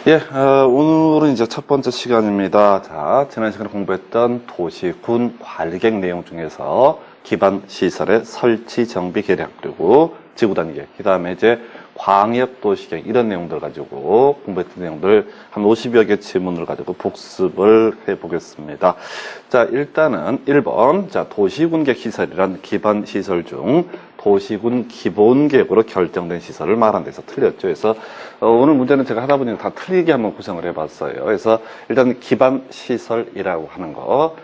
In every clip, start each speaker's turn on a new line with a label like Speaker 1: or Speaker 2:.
Speaker 1: 예, 오늘은 이제 첫 번째 시간입니다. 자, 지난 시간에 공부했던 도시, 군, 관리계획 내용 중에서 기반 시설의 설치, 정비, 계량, 그리고 지구단위 계획, 그 다음에 이제 광역 도시계획 이런 내용들 가지고 공부했던 내용들 한 50여 개 지문을 가지고 복습을 해보겠습니다. 자, 일단은 1번, 자, 도시군계획 시설이란 기반 시설 중 도시군 기본계획으로 결정된 시설을 말한 데서 틀렸죠. 그래서 오늘 문제는 제가 하다 보니까 다 틀리게 한번 구성을 해봤어요. 그래서 일단 기반 시설이라고 하는 거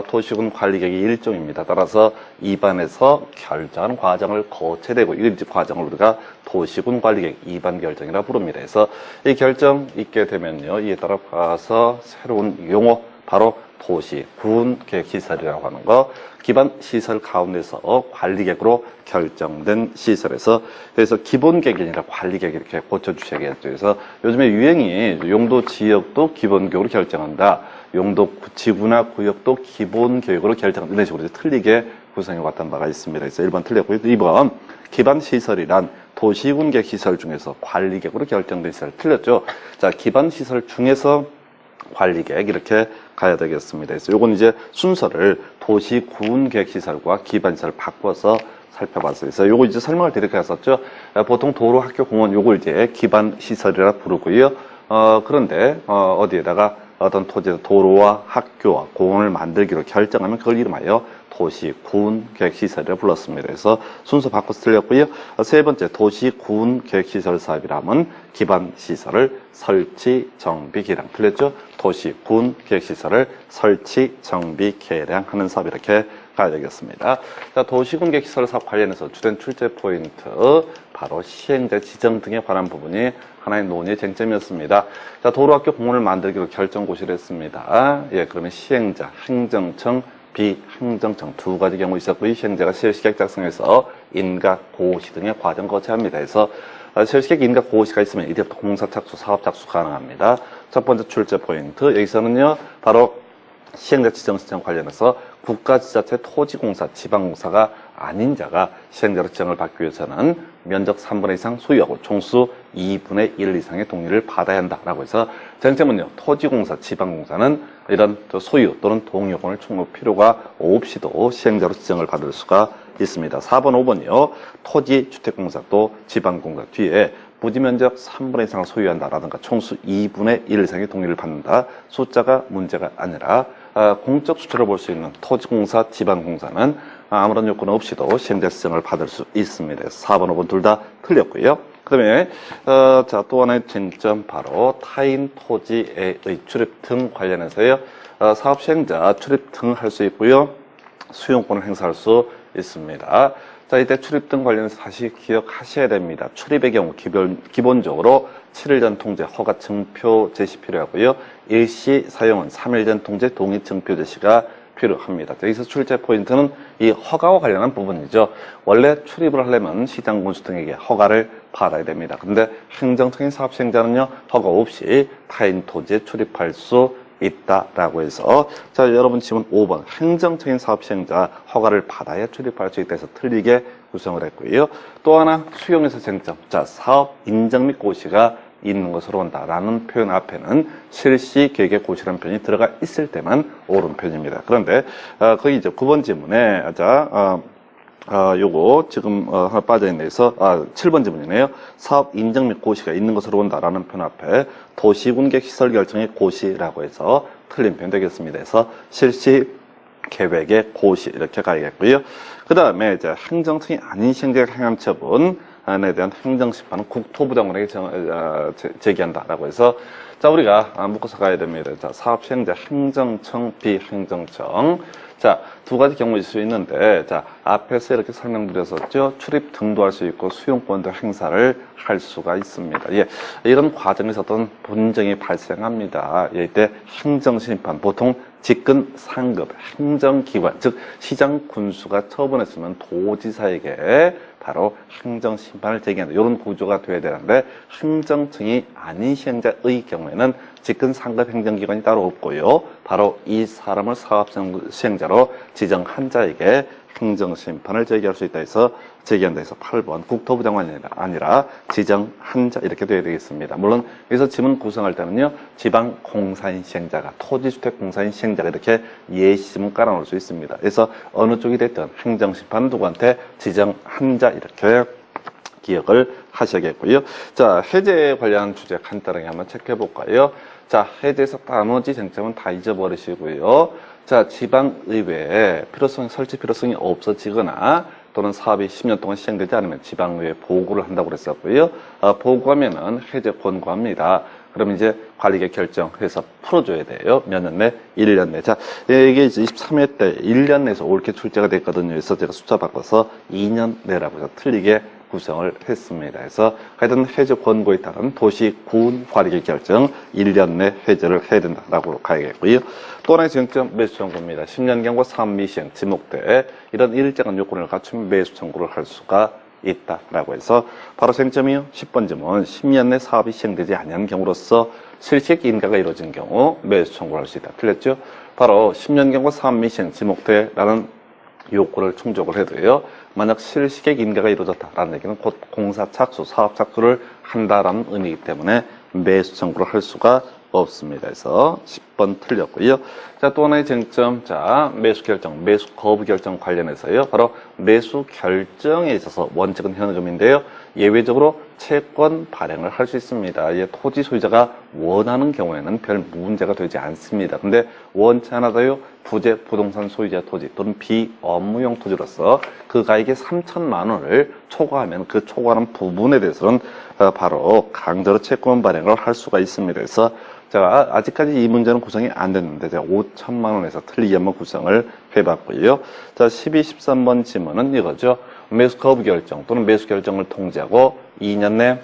Speaker 1: 도시군 관리계획의 일종입니다. 따라서 입안에서 결정하는 과정을 거쳐야 되고 이 과정을 우리가 도시군 관리계획 입안 결정이라 부릅니다. 그래서 이 결정 있게 되면요, 이에 따라 봐서 새로운 용어 바로 도시, 군 계획 시설이라고 하는 거, 기반 시설 가운데서 관리계획으로 결정된 시설에서, 그래서 기본 계획이 아니라 관리계획 이렇게 고쳐주셔야겠죠. 그래서 요즘에 유행이 용도 지역도 기본 계획으로 결정한다. 용도 지구나 구역도 기본 계획으로 결정한다. 이런 식으로 틀리게 구성해 왔던 바가 있습니다. 그래서 1번 틀렸고요. 2번, 기반 시설이란 도시군 계획 시설 중에서 관리계획으로 결정된 시설 틀렸죠. 자, 기반 시설 중에서 관리계획 이렇게 가야 되겠습니다. 그래서 요건 이제 순서를 도시군 계획 시설과 기반 시설 바꿔서 살펴봤어요. 그래서 요거 이제 설명을 이렇게 했었죠. 보통 도로, 학교, 공원 요걸 이제 기반 시설이라 부르고요. 그런데 어디에다가 어떤 토지에서 도로와 학교와 공원을 만들기로 결정하면 그걸 이름하여 도시, 군, 계획시설이라 불렀습니다. 그래서 순서 바꿔서 틀렸고요. 세 번째, 도시, 군, 계획시설 사업이라면 기반 시설을 설치, 정비, 개량. 틀렸죠? 도시, 군, 계획시설을 설치, 정비, 개량하는 사업 이렇게 가야 되겠습니다. 자, 도시군 계획시설 사업 관련해서 주된 출제 포인트, 바로 시행자 지정 등에 관한 부분이 하나의 논의의 쟁점이었습니다. 자, 도로학교 공원을 만들기로 결정고시를 했습니다. 예, 그러면 시행자, 행정청, 비행정청 두 가지 경우 있었고요. 시행자가 실시계획 작성해서 인가, 고시 등의 과정 거쳐야 합니다. 그래서 실시계획 인가, 고시가 있으면 이때부터 공사 착수, 사업 착수 가능합니다. 첫 번째 출제 포인트, 여기서는요, 바로 시행자 지정 신청 관련해서 국가지자체 토지공사, 지방공사가 아닌 자가 시행자로 지정을 받기 위해서는 면적 3분의 2 이상 소유하고 총수 2분의 1 이상의 동의를 받아야 한다라고 해서 쟁점은요, 토지공사, 지방공사는 이런 소유 또는 동의요건을 충분히 필요가 없이도 시행자로 지정을 받을 수가 있습니다. 4번, 5번이요. 토지주택공사 또 지방공사 뒤에 부지면적 3분의 2 이상을 소유한다라든가 총수 2분의 1 이상의 동의를 받는다. 숫자가 문제가 아니라 공적 수치를 볼 수 있는 토지공사, 지방공사는 아무런 요건 없이도 시행자 지정을 받을 수 있습니다. 4번, 5번 둘 다 틀렸고요. 그 다음에 자, 또 하나의 쟁점 바로 타인 토지의 출입 등 관련해서요. 사업 시행자 출입 등 할 수 있고요. 수용권을 행사할 수 있습니다. 자, 이때 출입 등 관련해서 다시 기억하셔야 됩니다. 출입의 경우 기본적으로 7일 전 통제, 허가 증표 제시 필요하고요. 일시 사용은 3일 전 통제, 동의 증표 제시가 필요합니다. 여기서 출제 포인트는 이 허가와 관련한 부분이죠. 원래 출입을 하려면 시장 군수 등에게 허가를 받아야 됩니다. 그런데 행정적인 사업 시행자는요, 허가 없이 타인 토지에 출입할 수 있다라고 해서, 자, 여러분 지문 5번 행정적인 사업 시행자 허가를 받아야 출입할 수 있다 해서 틀리게 구성을 했고요. 또 하나 수용에서 쟁점, 자, 사업 인정 및 고시가 있는 것으로 온다라는 표현 앞에는 실시 계획의 고시라는 표현이 들어가 있을 때만 옳은 표현입니다. 그런데 거기 이제 9번 지문에 요거 지금 하나 빠져있네. 그래서 7번 지문이네요. 사업 인정 및 고시가 있는 것으로 온다라는 표현 앞에 도시군계획 시설 결정의 고시라고 해서 틀린 표현 되겠습니다. 그래서 실시 계획의 고시 이렇게 가야겠고요. 그 다음에 이제 행정청이 아닌 시행자의 행함 처분에 대한 행정심판은 국토부장관에게 제기한다라고 해서, 자, 우리가 묶어서 가야 됩니다. 자, 사업 시행자 행정청, 비행정청. 자, 두 가지 경우 있을 수 있는데, 자, 앞에서 이렇게 설명드렸었죠. 출입 등도 할 수 있고 수용권도 행사를 할 수가 있습니다. 예, 이런 과정에서 어떤 분쟁이 발생합니다. 예, 이때 행정심판, 보통 직근 상급 행정기관, 즉 시장 군수가 처분했으면 도지사에게 바로 행정심판을 제기한다. 이런 구조가 돼야 되는데, 행정청이 아닌 시행자의 경우에는 직근 상급 행정기관이 따로 없고요. 바로 이 사람을 사업 시행자로 지정한 자에게 행정심판을 제기할 수 있다 해서 제기한다 해서 8번 국토부 장관이 아니라 지정한 자 이렇게 되어야 되겠습니다. 물론 여기서 지문 구성할 때는요 지방 공사인 시행자가 토지주택 공사인 시행자가 이렇게 예시지문 깔아놓을 수 있습니다. 그래서 어느 쪽이 됐든 행정심판은 누구한테 지정한 자 이렇게 기억을 하셔야겠고요. 자, 해제에 관련한 주제 간단하게 한번 체크해 볼까요? 자, 해제에서 나머지 쟁점은 다 잊어버리시고요. 자, 지방의회에 설치 필요성이 없어지거나 또는 사업이 10년 동안 시행되지 않으면 지방의회에 보고를 한다고 그랬었고요. 보고하면은 해제 권고합니다. 그럼 이제 관리계 결정해서 풀어줘야 돼요. 몇 년 내? 1년 내. 자, 이게 이제 23회 때 1년 내에서 옳게 출제가 됐거든요. 그래서 제가 숫자 바꿔서 2년 내라고 해서 틀리게 구성을 했습니다. 그래서 하여튼 해제 권고에 따른 도시, 군, 관리계 결정 1년 내 해제를 해야 된다라고 가야겠고요. 또 하나의 쟁점 매수 청구입니다. 10년 경과 사업미시행 지목대 이런 일정한 요건을 갖추면 매수 청구를 할 수가 있다라고 해서 바로 쟁점이요. 10번 지문 10년 내 사업이 시행되지 않은 경우로서 실식 인가가 이루어진 경우 매수 청구를 할 수 있다. 틀렸죠? 바로 10년 경과 사업미시행 지목대라는 요건을 충족을 해도요. 만약 실시객 인가가 이루어졌다라는 얘기는 곧 공사 착수, 사업 착수를 한다라는 의미이기 때문에 매수 청구를 할 수가 없습니다. 그래서 10번 틀렸고요. 자, 또 하나의 쟁점. 자, 매수 결정, 매수 거부 결정 관련해서요. 바로 매수 결정에 있어서 원칙은 현금인데요. 예외적으로 채권 발행을 할 수 있습니다. 토지 소유자가 원하는 경우에는 별 문제가 되지 않습니다. 근데 원치 않아도요, 부재 부동산 소유자 토지 또는 비업무용 토지로서 그 가액의 3천만 원을 초과하면 그 초과하는 부분에 대해서는 바로 강제로 채권 발행을 할 수가 있습니다. 그래서 제가 아직까지 이 문제는 구성이 안 됐는데 제가 5천만 원에서 틀리게 한번 구성을 해봤고요. 자, 12, 13번 지문은 이거죠. 매수 거부 결정 또는 매수 결정을 통지하고 2년 내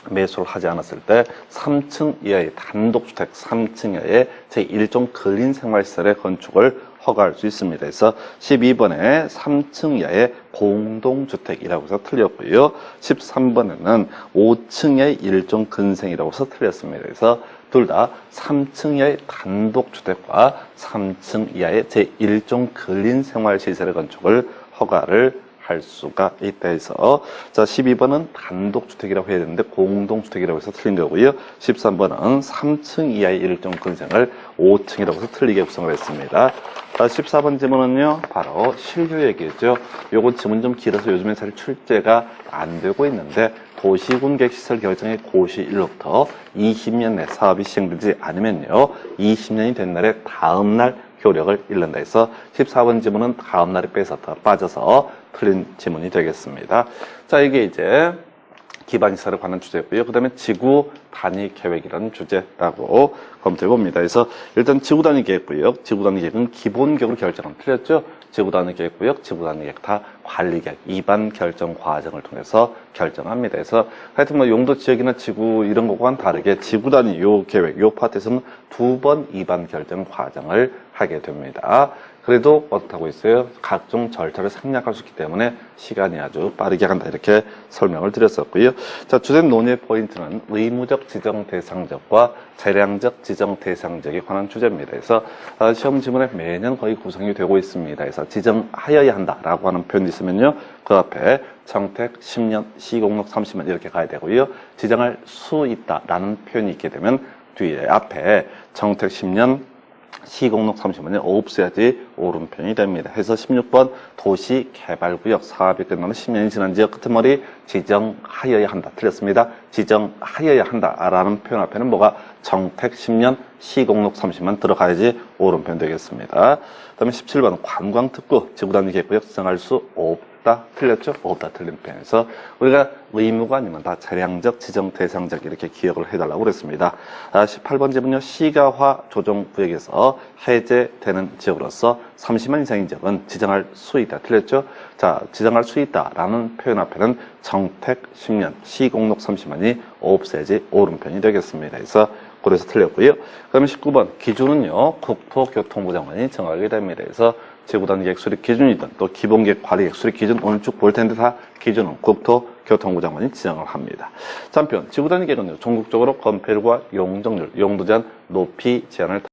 Speaker 1: 매수를 하지 않았을 때 3층 이하의 단독주택 3층 이하의 제1종 근린생활시설의 건축을 허가할 수 있습니다. 그래서 12번에 3층 이하의 공동주택이라고 해서 틀렸고요. 13번에는 5층 이하의 1종 근생이라고 해서 틀렸습니다. 그래서 둘 다 3층 이하의 단독주택과 3층 이하의 제1종 근린생활시설의 건축을 허가를 할 수가 있다 해서 자 12번은 단독주택이라고 해야 되는데 공동주택이라고 해서 틀린 거고요. 13번은 3층 이하의 1종 근생을 5층이라고 해서 틀리게 구성을 했습니다. 자, 14번 지문은요 바로 실효 얘기죠. 요거 지문 좀 길어서 요즘에 잘 출제가 안 되고 있는데 도시군객시설 결정의 고시일로부터 20년 내 사업이 시행되지 않으면요 20년이 된 날에 다음 날 효력을 잃는다 해서 14번 지문은 다음 날에 빠져서 틀린 지문이 되겠습니다. 자, 이게 이제 기반시설에 관한 주제고요. 그 다음에 지구 단위 계획이라는 주제라고 검토해 봅니다. 그래서 일단 지구 단위 계획구역, 지구 단위 계획은 기본격으로 결정은 틀렸죠. 지구 단위 계획구역, 지구 단위 계획 다 관리 계획, 이반 결정 과정을 통해서 결정합니다. 그래서 하여튼 뭐 용도 지역이나 지구 이런 것과는 다르게 지구 단위 요 계획, 요 파트에서는 2번 이반 결정 과정을 하게 됩니다. 그래도 어떻다고 있어요? 각종 절차를 생략할 수 있기 때문에 시간이 아주 빠르게 간다 이렇게 설명을 드렸었고요. 자, 주된 논의의 포인트는 의무적 지정 대상적과 재량적 지정 대상적에 관한 주제입니다. 그래서 시험 지문에 매년 거의 구성이 되고 있습니다. 그래서 지정하여야 한다라고 하는 표현이 있으면요. 그 앞에 정택 10년, 시공록 30년 이렇게 가야 되고요. 지정할 수 있다라는 표현이 있게 되면 뒤에 앞에 정택 10년, 시공록 30년에 없애야지 오른편이 됩니다. 해서 16번 도시개발구역 사업이 끝나는 10년이 지난 지역 끝머리 지정하여야 한다. 틀렸습니다. 지정하여야 한다라는 표현 앞에는 뭐가 정택 10년, 시공록 30년 들어가야지 오른편 되겠습니다. 그 다음에 17번 관광특구 지구단위 계획구역 지정할 수 없다. 틀렸죠? 없다. 틀린 편에서 우리가 의무가 아니면 다 재량적, 지정 대상적 이렇게 기억을 해달라고 그랬습니다. 18번 지문요. 시가화 조정구역에서 해제되는 지역으로서 30만 이상인 지역은 지정할 수 있다. 틀렸죠? 자, 지정할 수 있다라는 표현 앞에는 정택 10년, 시공록 30만이 없애지 오른편이 되겠습니다. 그래서 그래서 틀렸고요. 그 다음에 19번 기준은요. 국토교통부 장관이 정하게 됩니다. 그래서 지구단위 계획 수립 기준이든 또 기본계획 관리계획 수립 기준 오늘 쭉 볼 텐데 다 기준은 국토교통부 장관이 지정을 합니다. 한편 지구단위 계획은요. 전국적으로 건폐율과 용적률, 용도 제한 높이 제한을